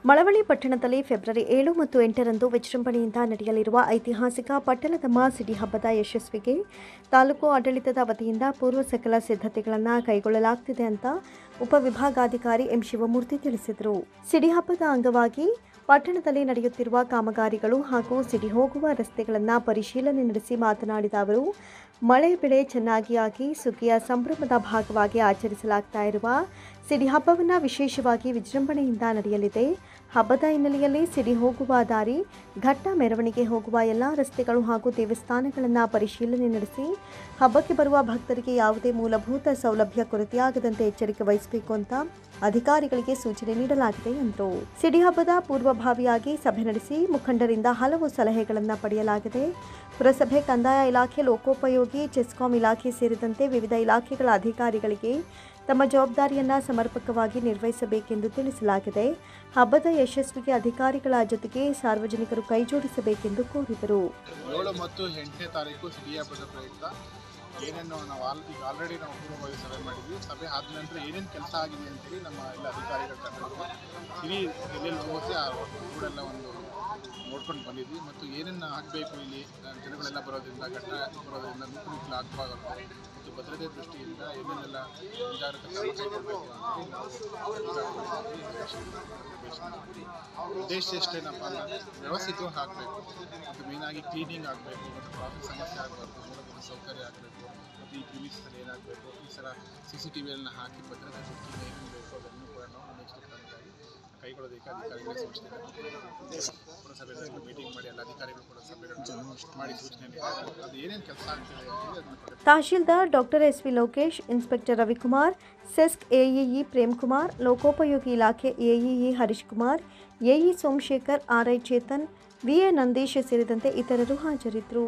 ಮಳವಳ್ಳಿ ಪಟ್ಟಣದಲ್ಲಿ ಫೆಬ್ರವರಿ 7 ಮತ್ತು 8ರಂದು ವಿಜೃಂಭಣೆಯಿಂದ ನಡೆಯಲಿರುವ ಐತಿಹಾಸಿಕ ಪಟ್ಟಣದಮ್ಮ ಸಿಡಿ ಹಬ್ಬದ ಯಶಸ್ವಿಗೆ ತಾಲೂಕು ಆಡಳಿತದ ವತಿಯಿಂದ ಪೂರ್ವ ಸಕಲ ಸಿದ್ಧತೆಗಳನ್ನು ಕೈಗೊಳ್ಳಲಾಗುತ್ತಿದೆ ಅಂತ ಉಪವಿಭಾಗಾಧಿಕಾರಿ ಎಂ ಶಿವಮೂರ್ತಿ ತಿಳಿಸಿದರು. ಸಿಡಿ ಹಬ್ಬದ ಅಂಗವಾಗಿ ಪಟ್ಟಣದಲ್ಲಿ ನಡೆಯುತ್ತಿರುವ ಕಾಮಗಾರಿಗಳು ಹಾಗೂ ಸಿಡಿ ಹೋಗುವ ರಸ್ತೆಗಳನ್ನು ಪರಿಶೀಲನೆ ನಡೆಸಿ ಮಾತನಾಡಿದ ಅವರು, ಮಳೆ ಬೆಳೆ ಚೆನ್ನಾಗಿ ಆಗಿ ಸುಗ್ಗಿಯ ಸಂಭ್ರಮದ ಭಾಗವಾಗಿ ಆಚರಿಸಲಾಗ್ತಾ ಇರುವ ಸಿಡಿ ಹಬ್ಬವನ್ನು ವಿಶೇಷವಾಗಿ ವಿಜೃಂಭಣೆಯಿಂದ ನಡೆಯಲಿದೆ. ಹಬ್ಬದ ಹಿನ್ನೆಲೆಯಲ್ಲಿ ಸಿಡಿ ಹೋಗುವ ದಾರಿ, ಘಟ್ಟ ಮೆರವಣಿಗೆ ಹೋಗುವ ಎಲ್ಲ ರಸ್ತೆಗಳು ಹಾಗೂ ದೇವಸ್ಥಾನಗಳನ್ನು ಪರಿಶೀಲನೆ ನಡೆಸಿ ಹಬ್ಬಕ್ಕೆ ಬರುವ ಭಕ್ತರಿಗೆ ಯಾವುದೇ ಮೂಲಭೂತ ಸೌಲಭ್ಯ ಕೊರತೆಯಾಗದಂತೆ ಎಚ್ಚರಿಕೆ ವಹಿಸಬೇಕು ಅಂತ ಅಧಿಕಾರಿಗಳಿಗೆ ಸೂಚನೆ ನೀಡಲಾಗಿದೆ ಎಂದರು. ಸಿಡಿ ಹಬ್ಬದ ಪೂರ್ವಭಾವಿಯಾಗಿ ಸಭೆ ನಡೆಸಿ ಮುಖಂಡರಿಂದ ಹಲವು ಸಲಹೆಗಳನ್ನು ಪಡೆಯಲಾಗಿದೆ. ಪುರಸಭೆ, ಕಂದಾಯ ಇಲಾಖೆ, ಲೋಕೋಪಯೋಗಿ, ಚೆಸ್ಕಾಂ ಇಲಾಖೆ ಸೇರಿದಂತೆ ವಿವಿಧ ಇಲಾಖೆಗಳ ಅಧಿಕಾರಿಗಳಿಗೆ ತಮ್ಮ ಜವಾಬ್ದಾರಿಯನ್ನು ಸಮರ್ಪಕವಾಗಿ ನಿರ್ವಹಿಸಬೇಕೆಂದು ತಿಳಿಸಲಾಗಿದೆ. ಹಬ್ಬದ ಯಶಸ್ವಿಗೆ ಅಧಿಕಾರಿಗಳ ಜೊತೆಗೆ ಸಾರ್ವಜನಿಕರು ಕೈಜೋಡಿಸಬೇಕೆಂದು ಕೋರಿದರು. 7 ಮತ್ತು 8ನೇ ತಾರೀಕು ಸಿಡಿ ಹಬ್ಬದ ಪ್ರಯುಕ್ತ ಏನೇನು ನಾವು ಆಲ್ರೆಡಿ ಪೂರ್ವಭಾವಿ ಸಭೆ ಮಾಡಿದ್ವಿ. ಸಭೆ ಆದ ನಂತರ ಏನೇನು ಕೆಲಸ ಆಗಿದೆ ಅಂತೇಳಿ ನಮ್ಮ ಎಲ್ಲ ಅಧಿಕಾರಿಗಳ ತಂಡ ಸಿಡಿ ಎಲ್ಲೆಲ್ಲಿ ಹೋಗಿ ಆ ರೋಡೆಲ್ಲ ಒಂದು ನೋಡ್ಕೊಂಡು ಬಂದಿದ್ವಿ. ಮತ್ತು ಏನೇನು ಆಗಬೇಕು, ಇಲ್ಲಿ ಜನಗಳೆಲ್ಲ ಬರೋದ್ರಿಂದ, ಘಟ್ಟ ಬರೋದ್ರಿಂದ ನೂಕು ಆಗಬಾಗುತ್ತೆ ಮತ್ತು ಭದ್ರತೆ ದೃಷ್ಟಿಯಿಂದ ಏನೇನೆಲ್ಲ ಮುಂಜಾಗ್ರತಾ ಕ್ರಮ ಕೈಗೊಳ್ಳಬೇಕು ಅಂತೇಳಿ ಉದ್ದೇಶ ಎಷ್ಟೇನಪ್ಪ ಅಂದರೆ ವ್ಯವಸ್ಥಿತವಾಗಿ ಆಗಬೇಕು ಮತ್ತು ಮೇಯ್ನಾಗಿ ಕ್ಲೀನಿಂಗ್ ಆಗಬೇಕು ಮತ್ತು ಟ್ರಾಫಿಕ್ ಸಮಸ್ಯೆ ಆಗಬಾರ್ದು, ಮೂಲಭೂತ ಸೌಕರ್ಯ ಆಗಬೇಕು ಮತ್ತು ಈ ಪ್ರಿಮಿಸಲ್ಲಿ ಏನಾಗಬೇಕು, ಈ ಸಲ CCTVಯನ್ನು ಹಾಕಿ ಭದ್ರತೆ ದೃಷ್ಟಿಯಿಂದ ಏನೇನು ಬೇಕು ಅದನ್ನು ಕೂಡ ನಾವು ನೆಕ್ಸ್ಟ್ ಕ್ರಮವಾಗಿ ಕೈಗೊಳ್ಳೋದಕ್ಕೆ ಅಧಿಕಾರಿಗಳ ಸೂಚನೆ ಪುರಸಭೆಯಲ್ಲಿ ಮೀಟಿಂಗ್ ಮಾಡಿ ಎಲ್ಲ ಅಧಿಕಾರಿಗಳು ಕೂಡ ಸಭೆಗಳನ್ನು ಮಾಡಿ ಸೂಚನೆ ನೀಡಿದ್ದಾರೆ. ಅದು ಏನೇನು ಕೆಲಸ ಆಗ್ತದೆ ಅಂತೇಳಿ tahsildar doctor SV Lokesh, inspector Ravikumar, CESC AEE Premkumar, ಲೋಕೋಪಯೋಗಿ ಇಲಾಖೆ AEE Harish Kumar, AE Somashekar, RI Chetan, VA Nandish ಸೇರಿದಂತೆ ಇತರರು ಹಾಜರಿದ್ದರು.